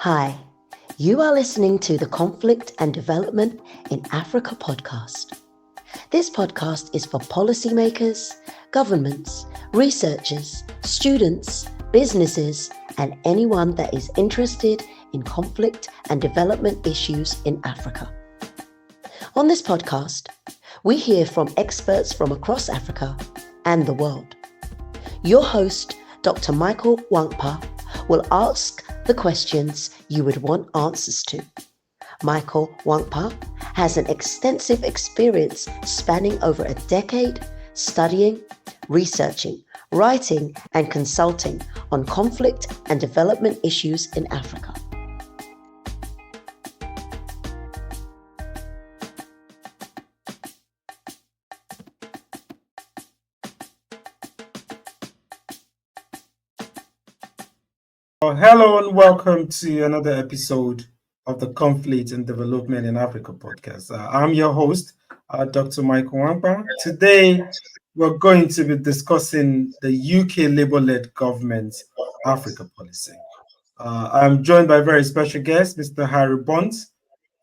Hi, you are listening to the Conflict and Development in Africa podcast. This podcast is for policymakers, governments, researchers, students, businesses, and anyone that is interested in conflict and development issues in Africa. On this podcast, we hear from experts from across Africa and the world. Your host, Dr. Michael Nwankpa, will ask the questions you would want answers to. Michael Nwankpa has an extensive experience spanning over a decade studying, researching, writing, and consulting on conflict and development issues in Africa. Hello and welcome to another episode of the Conflict and Development in Africa podcast. I'm your host, Dr. Michael Nwankpa. Today, we're going to be discussing the UK Labour-led government's Africa policy. I'm joined by a very special guest, Mr. Harry Bont.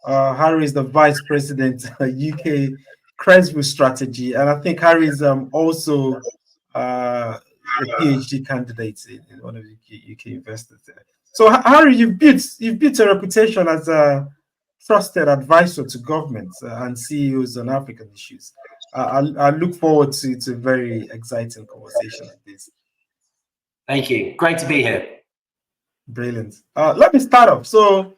Harry is the Vice President, UK Cresville Strategy, and I think Harry is also a PhD candidate in one of the UK universities. So, Harry, you've built a reputation as a trusted advisor to governments and CEOs on African issues. I look forward to a very exciting conversation like this. Thank you. Great to be here. Brilliant. Let me start off. So,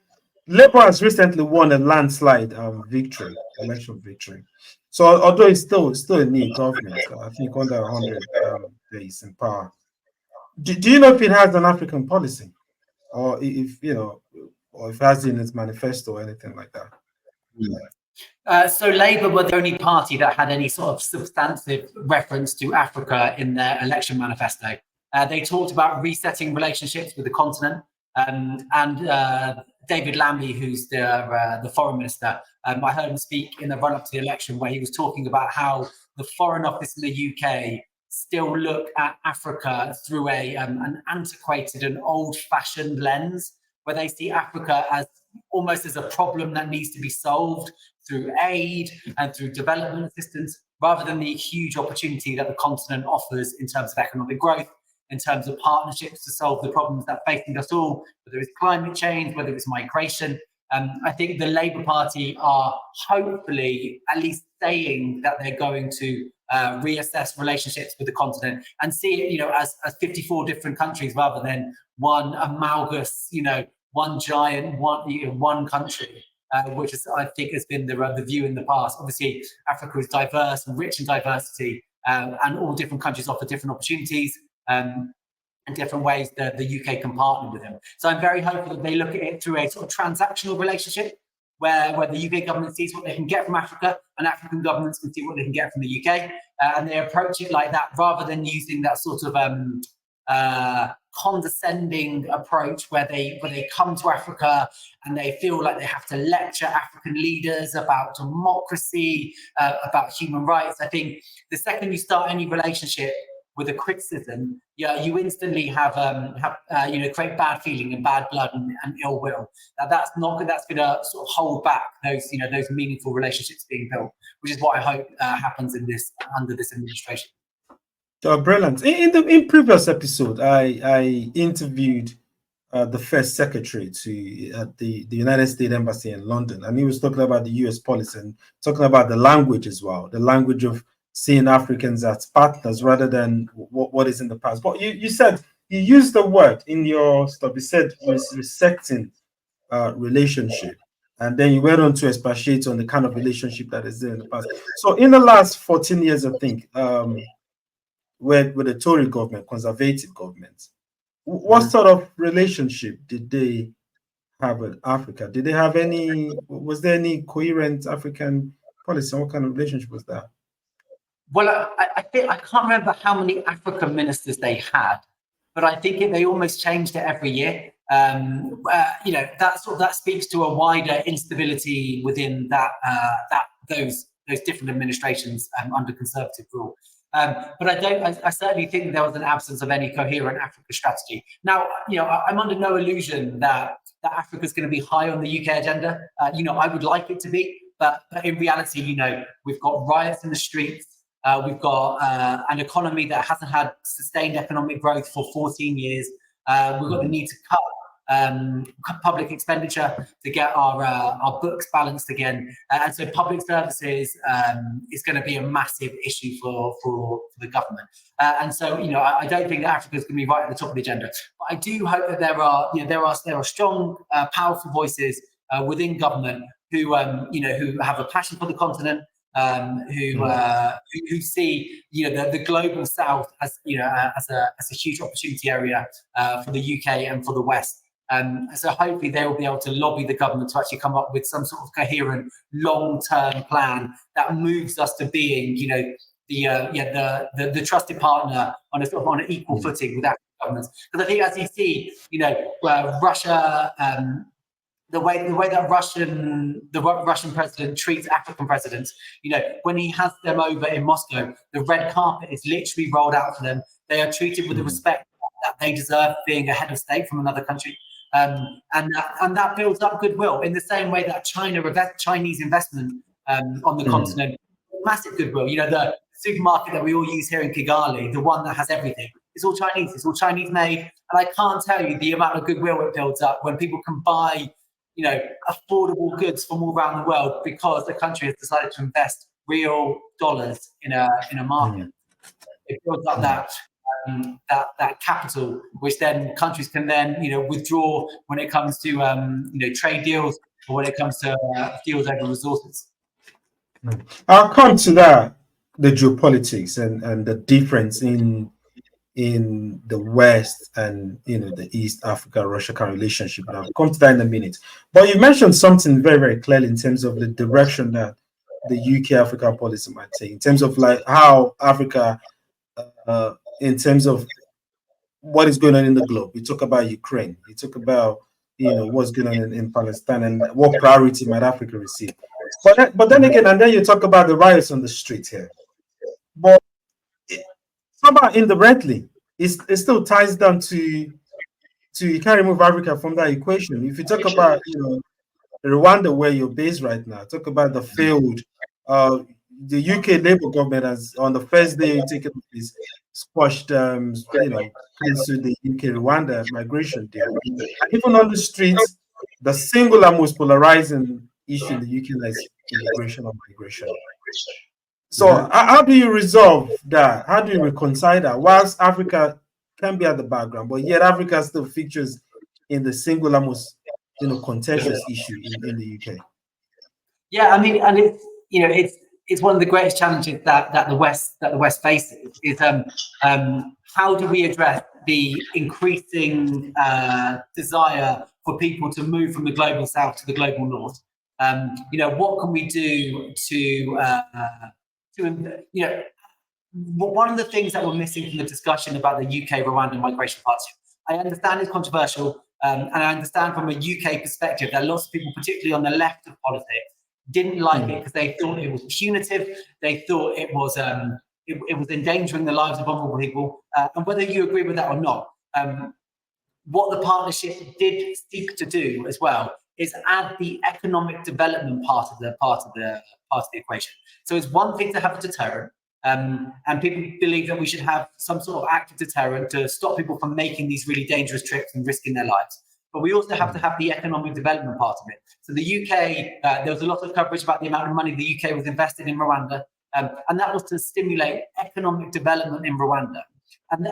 Labour has recently won a landslide election victory. So, although it's still a new government, I think under 100 days in power. Do you know if it has an African policy, or if it has in its manifesto or anything like that? So Labour were the only party that had any sort of substantive reference to Africa in their election manifesto. They talked about resetting relationships with the continent, and David Lammy, who's the foreign minister, I heard him speak in the run-up to the election where he was talking about how the Foreign Office in the UK still look at Africa through an antiquated and old-fashioned lens, where they see Africa as almost as a problem that needs to be solved through aid and through development assistance, rather than the huge opportunity that the continent offers in terms of economic growth, in terms of partnerships to solve the problems that facing us all, whether it's climate change, whether it's migration. I think the Labour Party are hopefully at least saying that they're going to reassess relationships with the continent and see it, as 54 different countries rather than one amalgamous, one giant, one country, which is, I think, has been the view in the past. Obviously, Africa is diverse and rich in diversity, and all different countries offer different opportunities. And different ways that the UK can partner with them. So I'm very hopeful that they look at it through a sort of transactional relationship where the UK government sees what they can get from Africa and African governments can see what they can get from the UK. And they approach it like that rather than using that sort of condescending approach where they come to Africa and they feel like they have to lecture African leaders about democracy, about human rights. I think the second you start any relationship with a criticism, you instantly have create bad feeling and bad blood and ill will. That's going to sort of hold back those meaningful relationships being built, which is what I hope happens under this administration. Brilliant. In previous episode, I interviewed the first secretary to the United States Embassy in London, and he was talking about the US policy and talking about the language as well, the language of seeing Africans as partners rather than what is in the past. But you said, you used the word in your stuff, you said resetting relationship. And then you went on to expatiate on the kind of relationship that is there in the past. So in the last 14 years, I think, with the Tory government, conservative government, what sort of relationship did they have with Africa? Did they have was there any coherent African policy? What kind of relationship was that? Well, I think I can't remember how many African ministers they had, but I think they almost changed it every year. That speaks to a wider instability within those different administrations under Conservative rule. But I certainly think there was an absence of any coherent Africa strategy. Now, I'm under no illusion that Africa's going to be high on the UK agenda. I would like it to be, but in reality, we've got riots in the streets. We've got an economy that hasn't had sustained economic growth for 14 years. We've got the need to cut public expenditure to get our books balanced again, and so public services is going to be a massive issue for the government. And so I don't think that Africa is going to be right at the top of the agenda. But I do hope that there are strong, powerful voices within government who have a passion for the continent. Who see the global South as a huge opportunity area for the UK and for the West. So hopefully they will be able to lobby the government to actually come up with some sort of coherent long-term plan that moves us to being the trusted partner on an equal footing with African governments. Because I think, as you see, Russia. The way that the Russian president treats African presidents, when he has them over in Moscow, the red carpet is literally rolled out for them. They are treated with the respect that they deserve, being a head of state from another country, and that builds up goodwill. In the same way that Chinese investment on the continent, massive goodwill. The supermarket that we all use here in Kigali, the one that has everything, it's all Chinese. It's all Chinese made, and I can't tell you the amount of goodwill it builds up when people can buy affordable goods from all around the world because the country has decided to invest real dollars in a market. It builds up that capital, which then countries can then withdraw when it comes to trade deals or when it comes to deals over resources. I'll come to that, the geopolitics and the difference in the West and the East Africa-Russia relationship. And I'll come to that in a minute. But you mentioned something very, very clearly in terms of the direction that the UK-Africa policy might take, in terms of like how Africa, in terms of what is going on in the globe. You talk about Ukraine. You talk about what's going on in Palestine and what priority might Africa receive. But then again, and then you talk about the riots on the street here. But somehow indirectly, it still ties down to you can't remove Africa from that equation. If you talk about Rwanda, where you're based right now, talk about the failed the UK Labour government has on the first day taken office squashed canceled the UK Rwanda migration deal. And even on the streets, the singular most polarizing issue in the UK is immigration or migration. So how do you resolve that? How do you reconcile that? Whilst Africa can be at the background, but yet Africa still features in the singular most contentious issue in the UK. Yeah, I mean, and it's one of the greatest challenges that the West faces is how do we address the increasing desire for people to move from the global South to the global North? What can we do one of the things that we're missing from the discussion about the UK-Rwanda migration partnership, I understand it's controversial, and I understand from a UK perspective that lots of people, particularly on the left of politics, didn't like it because they thought it was punitive. They thought it was endangering the lives of vulnerable people. And whether you agree with that or not, what the partnership did seek to do as well is add the economic development part of the equation. So it's one thing to have a deterrent, and people believe that we should have some sort of active deterrent to stop people from making these really dangerous trips and risking their lives. But we also have to have the economic development part of it. So the UK, there was a lot of coverage about the amount of money the UK was invested in Rwanda, and that was to stimulate economic development in Rwanda. And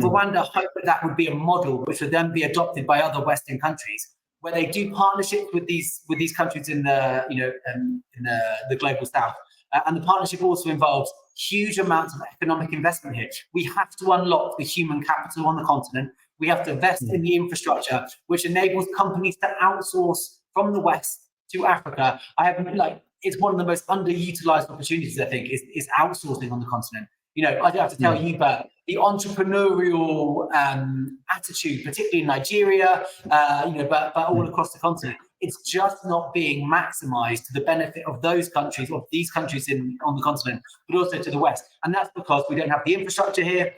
Rwanda hoped that would be a model which would then be adopted by other Western countries, where they do partnerships with these countries in the global South. And the partnership also involves huge amounts of economic investment here. We have to unlock the human capital on the continent. We have to invest in the infrastructure, which enables companies to outsource from the West to Africa. It's one of the most underutilized opportunities, I think, is outsourcing on the continent. I don't have to tell you, but the entrepreneurial attitude, particularly in Nigeria, but all across the continent, it's just not being maximized to the benefit of those countries, of these countries on the continent, but also to the West. And that's because we don't have the infrastructure here.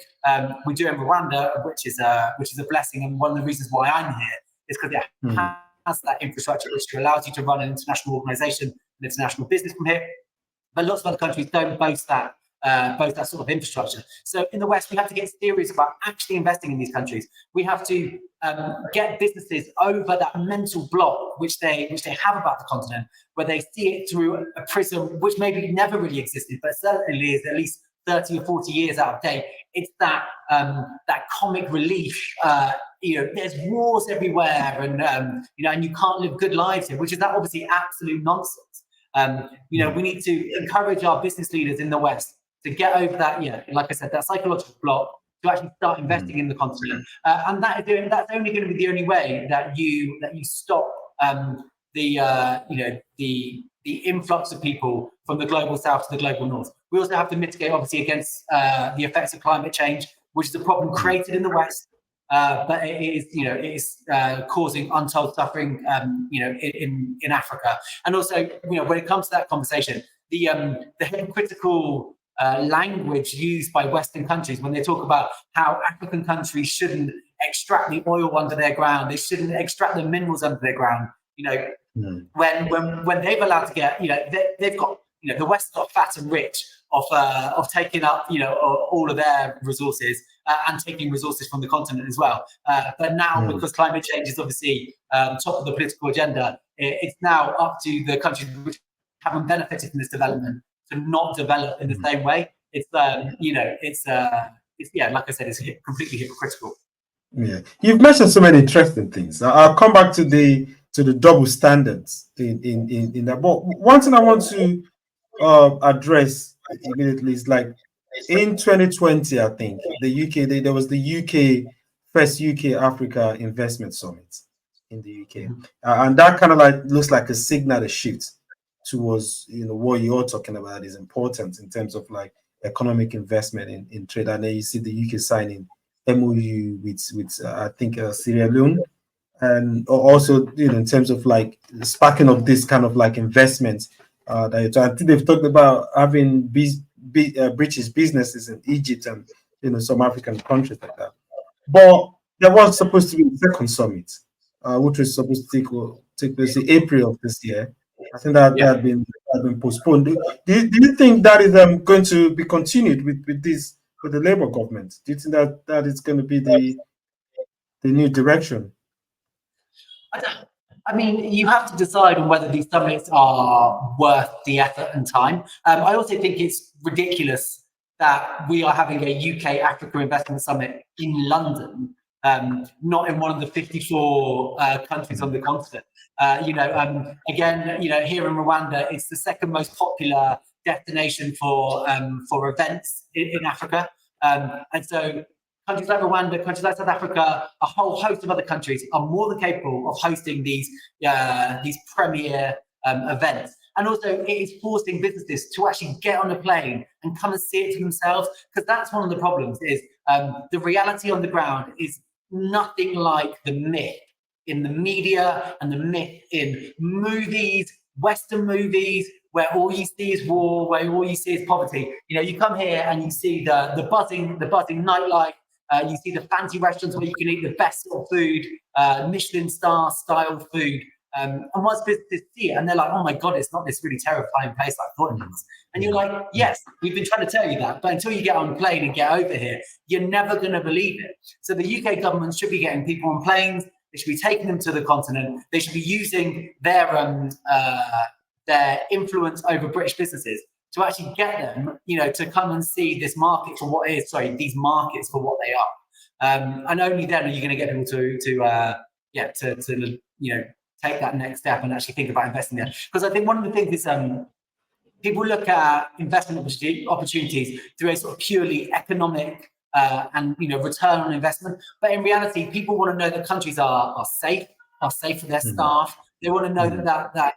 We do in Rwanda, which is a blessing. And one of the reasons why I'm here is because it has that infrastructure, which allows you to run an international organization, an international business from here. But lots of other countries don't boast that sort of infrastructure. So in the West, we have to get serious about actually investing in these countries. We have to get businesses over that mental block which they have about the continent, where they see it through a prism which maybe never really existed, but certainly is at least 30 or 40 years out of date. It's that comic relief. There's wars everywhere, and and you can't live good lives here, which is that obviously absolute nonsense. We need to encourage our business leaders in the West to get over that, like I said, that psychological block, to actually start investing in the continent, and that's only going to be the only way that you stop the influx of people from the global south to the global north. We also have to mitigate, obviously, against the effects of climate change, which is a problem created in the West, but it is causing untold suffering, in Africa. And also, when it comes to that conversation, the hypocritical language used by Western countries when they talk about how African countries shouldn't extract the oil under their ground, they shouldn't extract the minerals under their ground. When they've allowed to get, they've got, the West got fat and rich of taking up, all of their resources and taking resources from the continent as well. But now, because climate change is obviously top of the political agenda, it's now up to the countries which haven't benefited from this development to not develop in the same way. It's like I said, it's completely hypocritical. Yeah, you've mentioned so many interesting things. I'll come back to the double standards in that. But one thing I want to address immediately is, like, in 2020, I think the UK, there was the first UK Africa Investment Summit in the UK, and that kind of like looks like a signal, a shift towards what you're talking about is important in terms of like economic investment in trade. And then you see the UK signing MOU with I think Sierra Leone, and also in terms of like sparking of this kind of like investments that I think they've talked about having British businesses in Egypt and some African countries like that. But there was supposed to be a second summit, which was supposed to take place in April of this year. I think that had been postponed. Do you think that is going to be continued with the Labour government? Do you think that is going to be the new direction? I mean, you have to decide on whether these summits are worth the effort and time. I also think it's ridiculous that we are having a UK Africa Investment Summit in London, not in one of the 54 countries on the continent. Again, here in Rwanda, it's the second most popular destination for events in Africa, and so countries like Rwanda, countries like South Africa, a whole host of other countries are more than capable of hosting these premier events. And also, it is forcing businesses to actually get on a plane and come and see it for themselves, because that's one of the problems. Is the reality on the ground is nothing like the myth in the media and the myth in movies, Western movies, where all you see is war, where all you see is poverty. You come here and you see the buzzing nightlife. You see the fancy restaurants where you can eat the best sort of food, Michelin star style food. And once visitors see it, and they're like, "Oh my God, it's not this really terrifying place I thought it was." And you're like, "Yes, we've been trying to tell you that, but until you get on a plane and get over here, you're never going to believe it." So the UK government should be getting people on planes. They should be taking them to the continent. They should be using their influence over British businesses to actually get them, to come and see this market for what it is. Sorry, these markets for what they are. And only then are you going to get people to take that next step and actually think about investing there. Because I think one of the things is people look at investment opportunities through a sort of purely economic and return on investment. But in reality, people want to know that countries are safe for their staff. They want to know that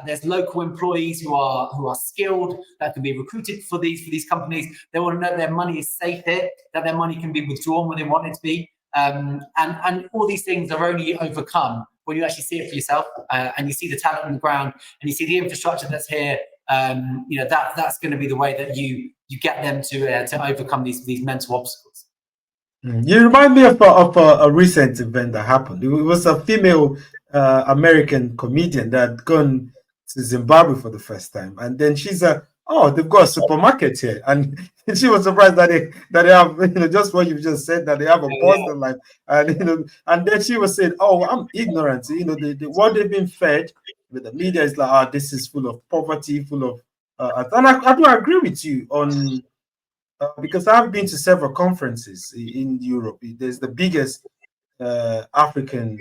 there's local employees who are skilled, that can be recruited for these companies. They want to know their money is safe here, that their money can be withdrawn when they want it to be. And all these things are only overcome when you actually see it for yourself, and you see the talent on the ground, and you see the infrastructure that's here. That's going to be the way that you get them to overcome these mental obstacles. You remind me of a recent event that happened. It was a female American comedian that had gone to Zimbabwe for the first time, and then she's they've got a supermarket here, and she was surprised that they have just what you just said, that they have a positive life, and and then she was saying, oh, I'm ignorant, what they've been fed with the media is like, this is full of poverty, full of and I do agree with you on. Because I've been to several conferences in Europe. There's the biggest African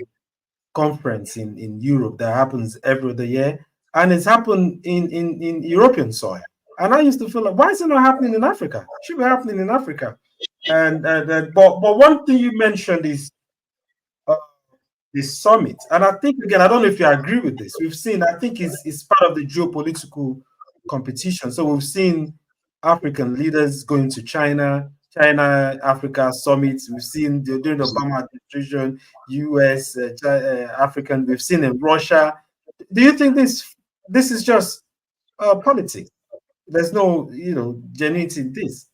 conference in Europe that happens every other year, and it's happened in European soil. And I used to feel like, why is it not happening in Africa? It should be happening in Africa. But one thing you mentioned is this summit, and I think, again, I don't know if you agree with this. We've seen, I think it's part of the geopolitical competition. So we've seen African leaders going to China, Africa summits. We've seen during the Obama administration, US, African. We've seen in Russia. Do you think this is just politics? There's no, genuinity in this.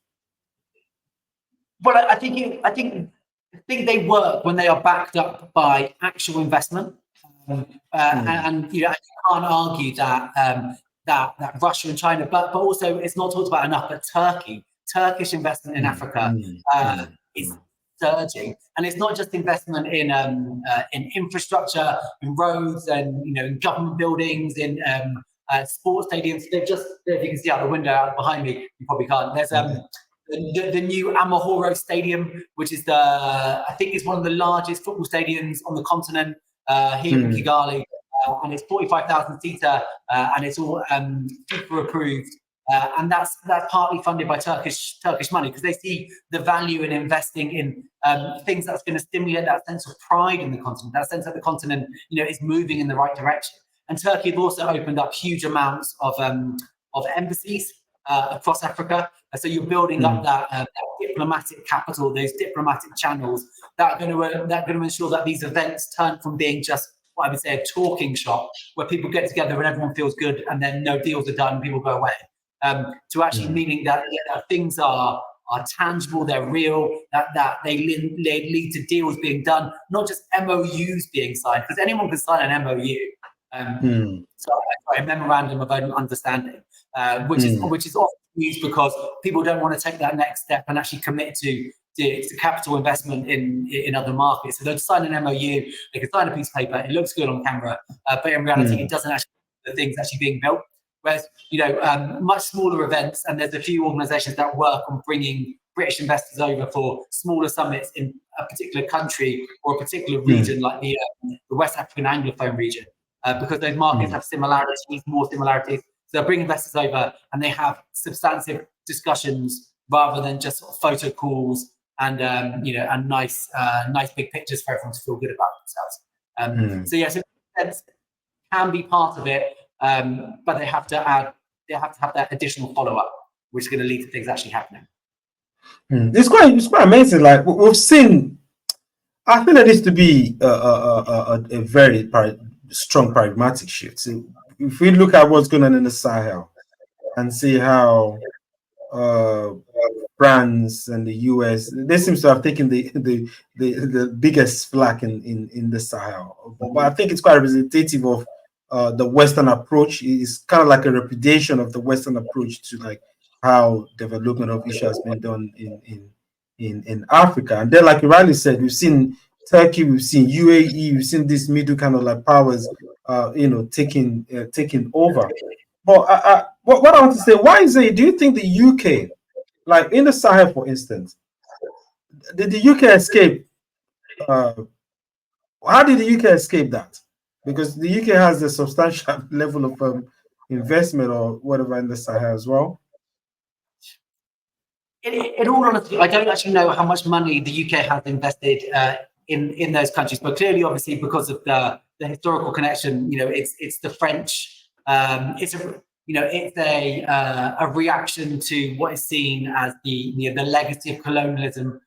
Well, I think they work when they are backed up by actual investment, and you can't argue that. That Russia and China, but also it's not talked about enough. But Turkish investment in Africa is surging, and it's not just investment in infrastructure, in roads, and in government buildings, in sports stadiums. If you can see out the window out behind me, you probably can't. There's the new Amahoro Stadium, which is I think it's one of the largest football stadiums on the continent here in Kigali. And it's 45,000 seater, and it's all FIFA approved, and that's partly funded by Turkish money, because they see the value in investing in things that's going to stimulate that sense of pride in the continent, that sense that the continent is moving in the right direction. And Turkey have also opened up huge amounts of embassies across Africa, so you're building up that diplomatic capital, those diplomatic channels that are going to ensure that these events turn from being just what I would say a talking shop, where people get together and everyone feels good, and then no deals are done, people go away, to actually meaning that things are tangible, they're real, that they lead to deals being done, not just MOUs being signed, because anyone can sign an MOU. So a memorandum of understanding, which is often used because people don't want to take that next step and actually commit to capital investment in other markets. So they'll sign an MOU, they can sign a piece of paper, it looks good on camera, but in reality, it doesn't actually the things actually being built. Whereas, much smaller events, and there's a few organizations that work on bringing British investors over for smaller summits in a particular country or a particular region, like the West African Anglophone region, because those markets have more similarities. So they'll bring investors over and they have substantive discussions rather than just photo calls and and nice big pictures for everyone to feel good about themselves. So yes, it can be part of it, but they have to have that additional follow up, which is going to lead to things actually happening. It's quite amazing. Like we've seen, I think there needs to be a very strong pragmatic shift. So if we look at what's going on in the Sahel and see how France and the US, they seem to have taken the biggest flack in the Sahel. But I think it's quite representative of the Western approach. It's kind of like a repudiation of the Western approach to like how development of issues has been done in Africa. And then, like you rightly said, we've seen Turkey, we've seen UAE, we've seen these middle kind of like powers, taking over. But what I want to say, why is it? Do you think the UK, like in the Sahel, for instance, did the UK escape? How did the UK escape that? Because the UK has a substantial level of investment or whatever in the Sahel as well. In all honesty, I don't actually know how much money the UK has invested in those countries, but clearly, obviously, because of the historical connection, it's the French. It's a reaction to what is seen as the legacy of colonialism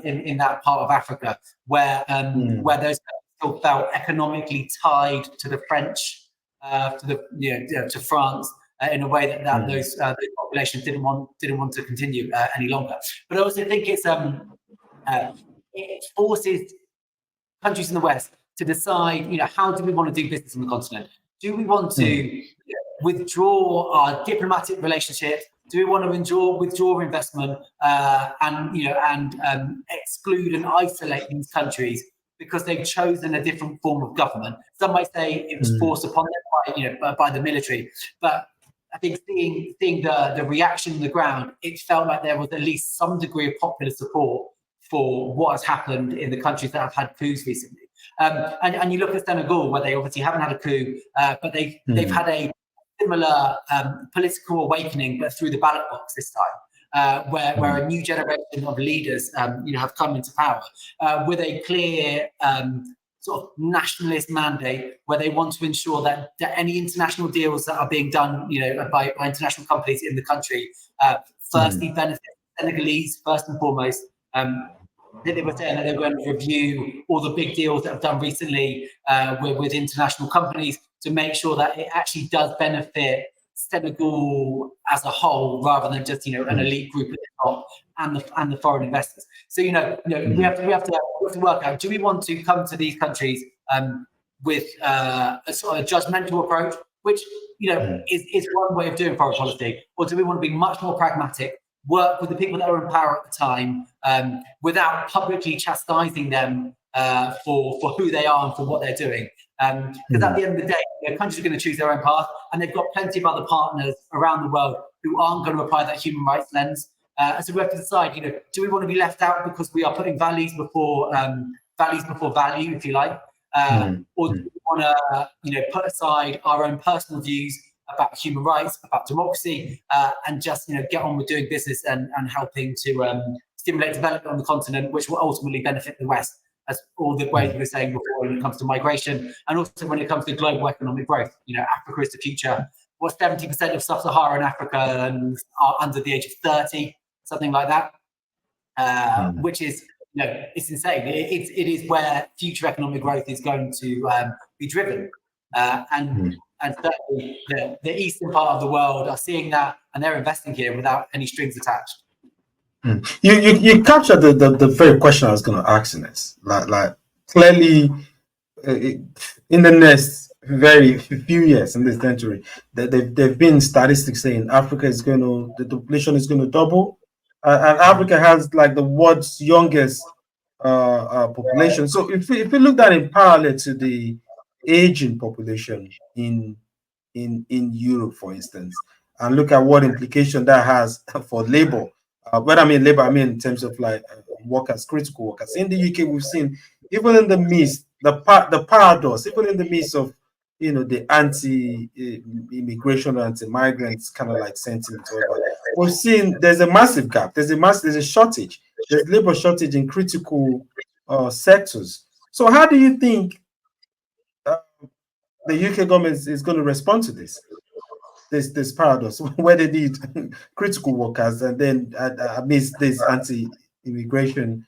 in that part of Africa, where those still felt economically tied to the French, to France, in a way that those populations didn't want to continue any longer. But I also think it forces countries in the West to decide, how do we want to do business on the continent? Do we want to withdraw our diplomatic relationships? Do we want to withdraw investment and exclude and isolate these countries because they've chosen a different form of government? Some might say it was forced upon them by the military, but I think seeing the reaction on the ground, it felt like there was at least some degree of popular support for what has happened in the countries that have had coups recently. And you look at Senegal, where they obviously haven't had a coup, but they've had a similar political awakening, but through the ballot box this time, where a new generation of leaders, have come into power with a clear sort of nationalist mandate, where they want to ensure that any international deals that are being done, by international companies in the country, firstly benefit Senegalese first and foremost. They were saying that they were going to review all the big deals that have done recently with international companies to make sure that it actually does benefit Senegal as a whole, rather than just an elite group at the top and the foreign investors. So we have to work out: do we want to come to these countries with a sort of judgmental approach, which is one way of doing foreign policy, or do we want to be much more pragmatic? Work with the people that are in power at the time without publicly chastising them for who they are and for what they're doing. Because at the end of the day, countries are going to choose their own path, and they've got plenty of other partners around the world who aren't going to apply that human rights lens. So we have to decide, do we want to be left out because we are putting values before value, if you like, or do we want to put aside our own personal views about human rights, about democracy, and just get on with doing business and helping to stimulate development on the continent, which will ultimately benefit the West, as all the ways we were saying before when it comes to migration, and also when it comes to global economic growth. Africa is the future. 70% of sub-Saharan Africans are under the age of 30, something like that, which is it's insane. It is where future economic growth is going to be driven, and certainly the eastern part of the world are seeing that, and they're investing here without any strings attached. You captured the very question I was going to ask in this. Like clearly, in the next very few years in this century, there've been statistics saying the population is going to double, and Africa has like the world's youngest population. So if we look at it in parallel to the aging population in Europe, for instance, and look at what implication that has for labor. When I mean labor, I mean in terms of like workers, critical workers. In the UK, we've seen, even in the midst, the paradox, even in the midst of the anti-immigration, anti-migrants kind of like sentiment, we've seen there's a massive gap. There's a shortage. There's labor shortage in critical sectors. So how do you think the UK government is going to respond to this paradox, where they need critical workers and then amidst this anti-immigration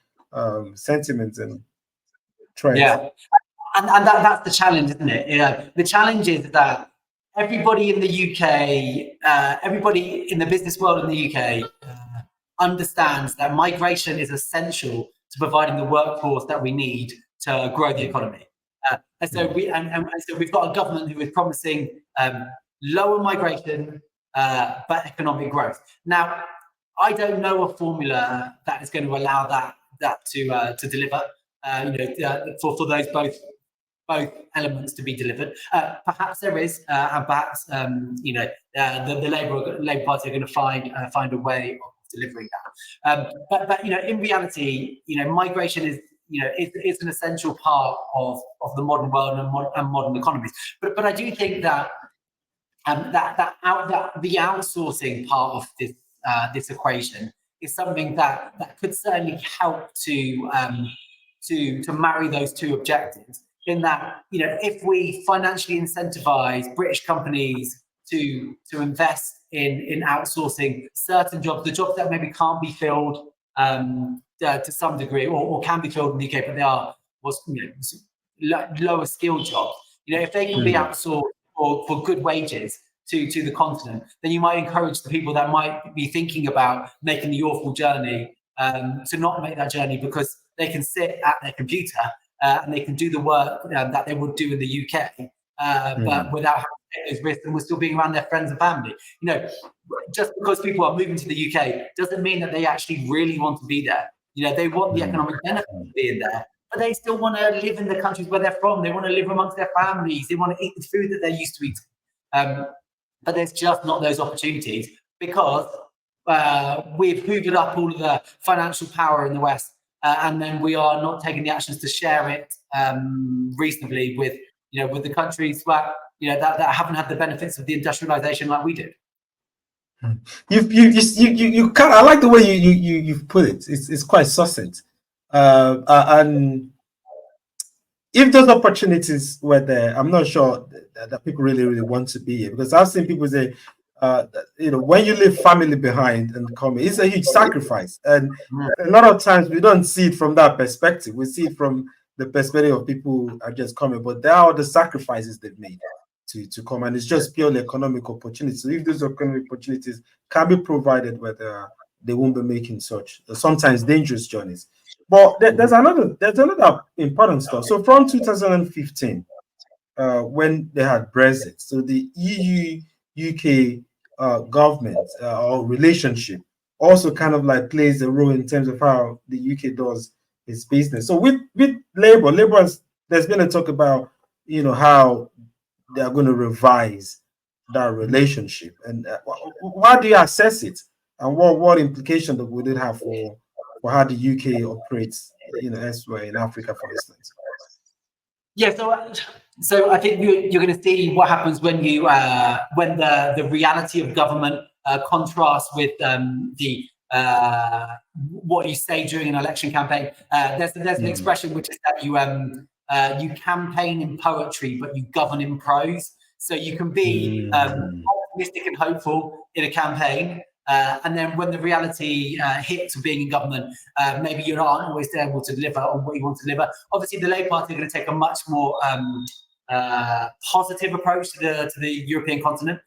sentiments and trends? Yeah, and that's the challenge, isn't it? The challenge is that everybody in the UK, everybody in the business world in the UK understands that migration is essential to providing the workforce that we need to grow the economy. And so we've got a government who is promising lower migration but economic growth. Now, I don't know a formula that is going to allow that to deliver. For those both elements to be delivered. Perhaps there is, and perhaps the Labour Party are going to find a way of delivering that. But in reality, migration is it's an essential part of the modern world and modern economies. But I do think that the outsourcing part of this equation is something that could certainly help to marry those two objectives. In that, if we financially incentivize British companies to invest in outsourcing certain jobs, the jobs that maybe can't be filled to some degree, or can be filled in the UK, but they are lower skill jobs. If they can be outsourced for good wages to the continent, then you might encourage the people that might be thinking about making the awful journey to not make that journey, because they can sit at their computer and they can do the work that they would do in the UK, but without having to take those risks, and we're still being around their friends and family. Just because people are moving to the UK doesn't mean that they actually really want to be there. They want the economic benefit of being there, but they still want to live in the countries where they're from. They want to live amongst their families. They want to eat the food that they're used to eating. But there's just not those opportunities, because we've hoovered up all of the financial power in the West, and then we are not taking the actions to share it reasonably with the countries that haven't had the benefits of the industrialization like we did. You kind of, I like the way you've put it. It's quite succinct, and if those opportunities were there, I'm not sure that people really want to be here, because I've seen people say, when you leave family behind and come, it's a huge sacrifice, and a lot of times we don't see it from that perspective. We see it from the perspective of people who are just coming, but there are the sacrifices they've made to come, and it's just purely economic opportunities. So if those economic opportunities can be provided, whether they won't be making such sometimes dangerous journeys. But there's another important stuff. So from 2015, when they had Brexit, so the EU-UK government or relationship also kind of like plays a role in terms of how the UK does its business. So with Labour, there's been a talk about how they are going to revise that relationship, and how do you assess it, and what implication would it have for how the UK operates, elsewhere in Africa, for instance? Yeah, so I think you're going to see what happens when the reality of government contrasts with what you say during an election campaign. There's an expression which is that you campaign in poetry, but you govern in prose. So you can be optimistic and hopeful in a campaign, and then when the reality hits of being in government, maybe you're not always able to deliver on what you want to deliver. Obviously, the Labour Party are going to take a much more positive approach to the European continent.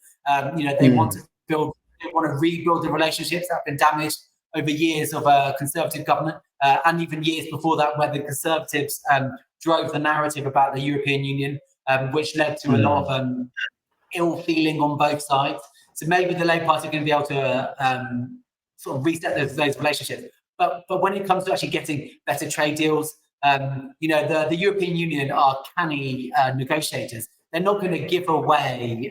They want to rebuild the relationships that have been damaged over years of Conservative government, and even years before that, where the Conservatives drove the narrative about the European Union, which led to a lot of ill feeling on both sides. So maybe the Labour Party are going to be able to sort of reset those relationships. But when it comes to actually getting better trade deals, the European Union are canny negotiators. They're not going to give away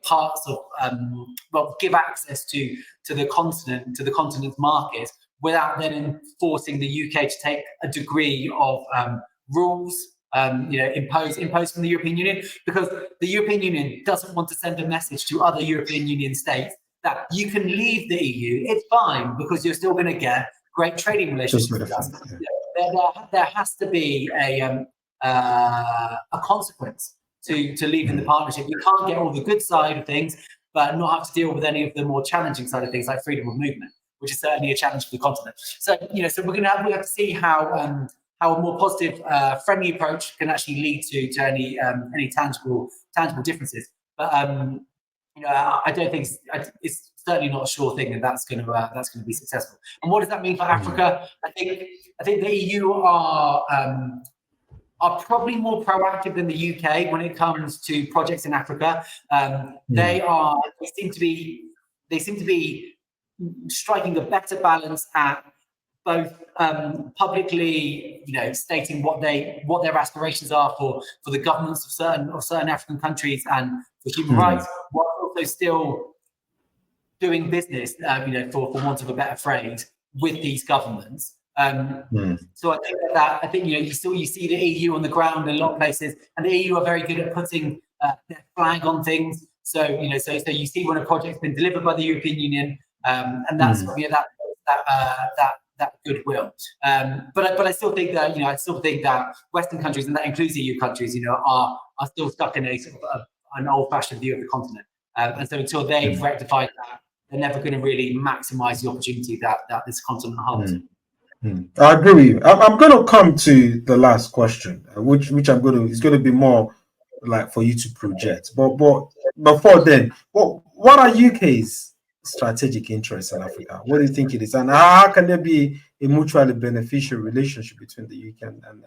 parts of give access to the continent's market without then forcing the UK to take a degree of rules imposed from the European Union, because the European Union doesn't want to send a message to other European Union states that you can leave the EU, it's fine, because you're still going to get great trading relationships with us. There has to be a consequence to leaving the partnership. You can't get all the good side of things, but not have to deal with any of the more challenging side of things, like freedom of movement, which is certainly a challenge for the continent. So, so we have to see how a more positive, friendly approach can actually lead to any tangible differences. But I don't think it's certainly not a sure thing that that's going to be successful. And what does that mean for Africa? I think the EU are probably more proactive than the UK when it comes to projects in Africa. They seem to be striking a better balance at both publicly, stating what their aspirations are for the governments of certain African countries and for human rights, while also still doing business, for want of a better phrase, with these governments. So I think you see the EU on the ground in a lot of places, and the EU are very good at putting their flag on things. So so you see when a project's been delivered by the European Union, and that's that goodwill. But I still think that Western countries, and that includes EU countries, are still stuck in a sort of an old-fashioned view of the continent. And so until they've rectified that, they're never going to really maximise the opportunity that this continent holds. I agree with you. I'm going to come to the last question, which is going to be more like for you to project. But before then, what are UK's strategic interests in Africa? What do you think it is, and how can there be a mutually beneficial relationship between the UK and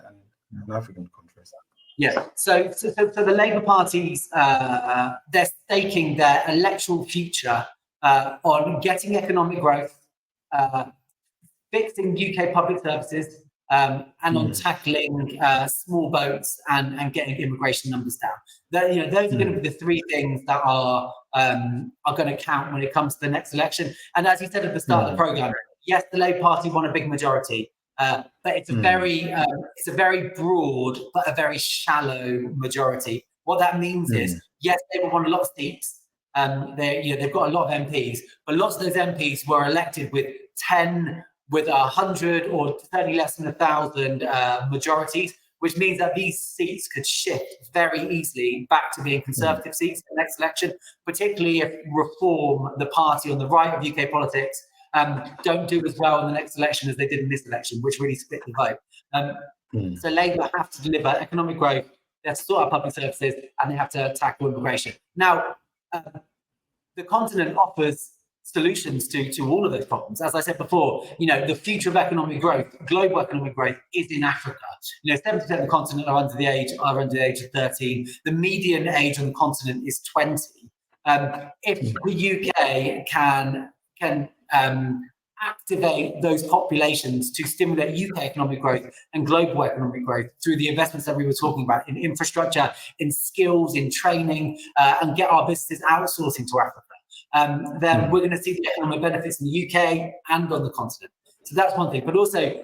African countries? Yeah. So the Labour parties, they're staking their electoral future on getting economic growth, fixing UK public services, and on tackling small boats and getting immigration numbers down. Those are going to be the three things that are going to count when it comes to the next election. And as you said at the start of the programme, yes, the Labour Party won a big majority, but it's a very broad but a very shallow majority. What that means is, yes, they won a lot of seats. They've got a lot of MPs, but lots of those MPs were elected with 10, with 100, or certainly less than 1,000 majorities, which means that these seats could shift very easily back to being Conservative seats in the next election, particularly if Reform, the party on the right of UK politics, don't do as well in the next election as they did in this election, which really split the vote. So Labour have to deliver economic growth, they have to sort out public services, and they have to tackle immigration. Now, the continent offers solutions to all of those problems. As I said before, the future of economic growth, global economic growth, is in Africa. 70% of the continent are under the age of 13. The median age on the continent is 20. If the UK can activate those populations to stimulate UK economic growth and global economic growth through the investments that we were talking about in infrastructure, in skills, in training, and get our businesses outsourcing to Africa, then we're going to see the economic benefits in the UK and on the continent. So that's one thing. But also,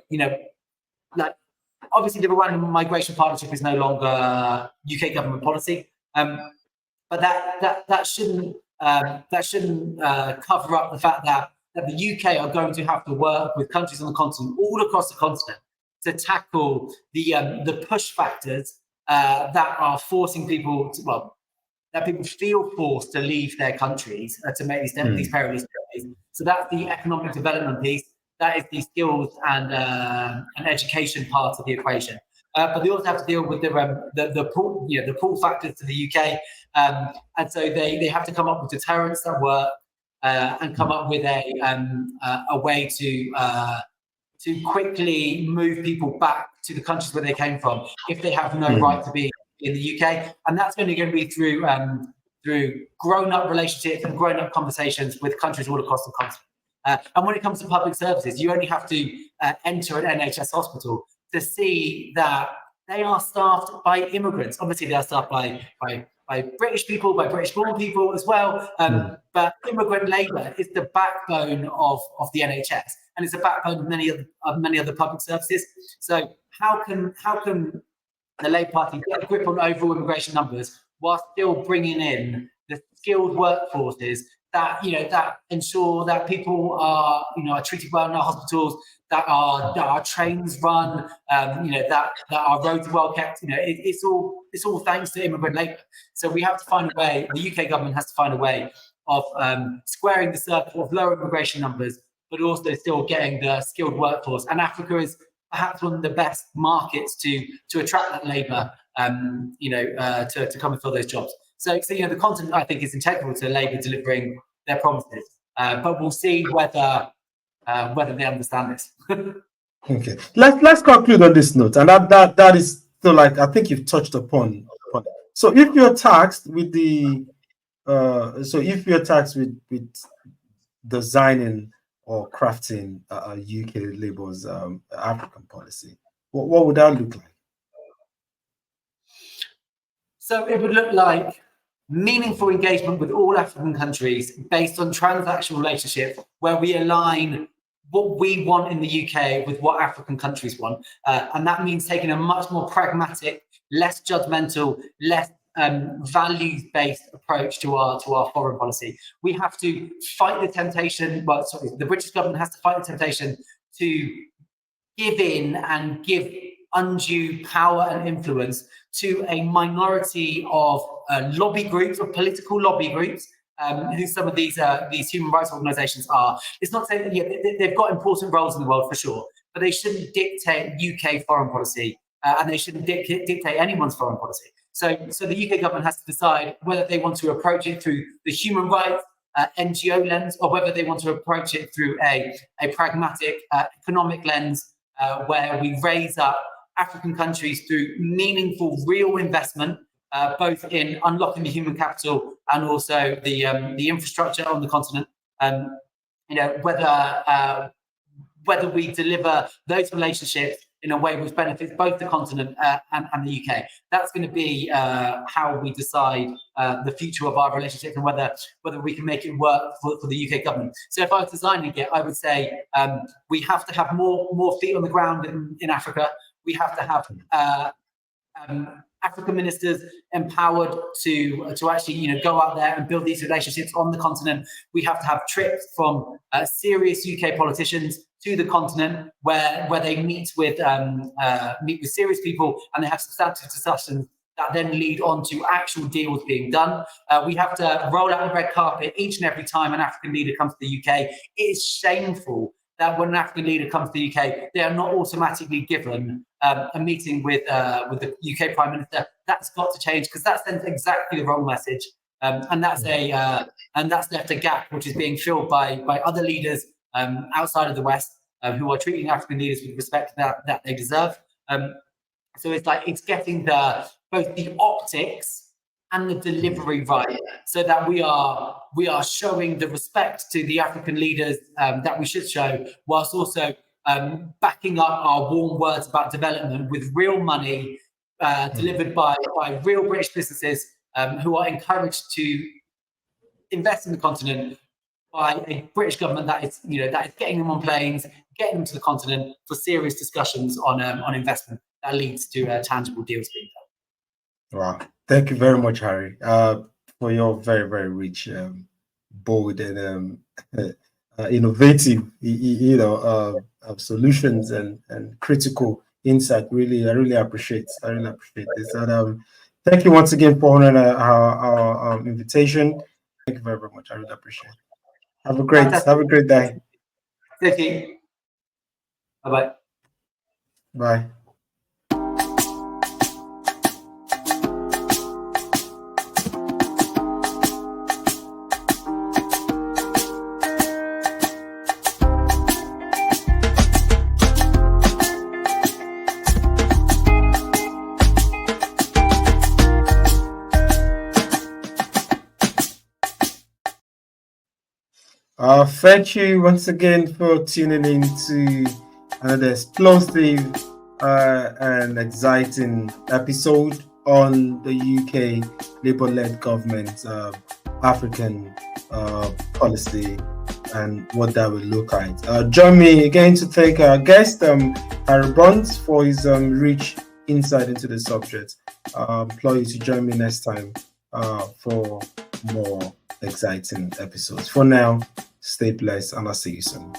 obviously the Rwandan Migration Partnership is no longer UK government policy, but that shouldn't cover up the fact that the UK are going to have to work with countries on the continent, all across the continent, to tackle the push factors that are forcing people to, that people feel forced to leave their countries to make these perilous journeys. So that's the economic development piece. That is the skills and education part of the equation. But they also have to deal with the pull factors to the UK, and so they have to come up with deterrents that work, and come up with a way to quickly move people back to the countries where they came from if they have no right to be in the UK. And that's only going to be through grown-up relationships and grown-up conversations with countries all across the continent. And when it comes to public services, you only have to enter an NHS hospital to see that they are staffed by immigrants. Obviously, they are staffed by British people, by British-born people as well. But immigrant labour is the backbone of the NHS, and it's the backbone of many other public services. So how can the Labour Party get a grip on overall immigration numbers while still bringing in the skilled workforces that ensure that people are treated well in our hospitals, that our trains run, that our roads are well kept. It's all thanks to immigrant labour. So we have to find a way. The UK government has to find a way of squaring the circle of lower immigration numbers, but also still getting the skilled workforce. And Africa is perhaps one of the best markets to attract that labour, to come and fill those jobs. So the continent, I think, is integral to Labour delivering their promises, but we'll see whether they understand this. Okay, let's conclude on this note, and that is still, I think you've touched upon it. So if you're tasked with with designing or crafting UK Labour's African policy, what would that look like? So it would look like meaningful engagement with all African countries based on transactional relationships where we align what we want in the UK with what African countries want. And that means taking a much more pragmatic, less judgmental, less values-based approach to our foreign policy. We have to fight the temptation, the British government has to fight the temptation to give in and give undue power and influence to a minority of lobby groups, or political lobby groups, who some of these human rights organisations are. It's not saying that they've got important roles in the world for sure, but but they shouldn't dictate UK foreign policy, and they shouldn't dictate anyone's foreign policy. So the UK government has to decide whether they want to approach it through the human rights NGO lens, or whether they want to approach it through a pragmatic economic lens, where we raise up African countries through meaningful, real investment, both in unlocking the human capital and also the infrastructure on the continent. Whether we deliver those relationships in a way which benefits both the continent and the UK. That's going to be how we decide the future of our relationship, and whether we can make it work for the UK government. So if I was designing it, I would say we have to have more feet on the ground in Africa. We have to have African ministers empowered to actually go out there and build these relationships on the continent. We have to have trips from serious UK politicians to the continent where they meet with serious people, and they have substantive discussions that then lead on to actual deals being done. We have to roll out the red carpet each and every time an African leader comes to the UK. It is shameful that when an African leader comes to the UK, they are not automatically given a meeting with the UK Prime Minister. That's got to change, because that sends exactly the wrong message, and that's left a gap which is being filled by other leaders outside of the West, who are treating African leaders with respect that they deserve. So it's getting both the optics and the delivery right, so that we are showing the respect to the African leaders that we should show, whilst also backing up our warm words about development with real money delivered by real British businesses who are encouraged to invest in the continent by a British government that is getting them on planes, getting them to the continent for serious discussions on investment that leads to tangible deals being done. Wow. Thank you very much, Harry, for your very, very rich, bold, and innovative, solutions and critical insight. I really appreciate this. And thank you once again for honoring our invitation. Thank you very, very much. I really appreciate it. Have a great day. Thank you. Bye-bye. Bye. Thank you once again for tuning in to another explosive and exciting episode on the UK Labour-led government African policy and what that will look like. Join me again to thank our guest, Harry Bonds, for his rich insight into the subject. Implore you to join me next time for more exciting episodes. For now, stay blessed, and I'll see you soon.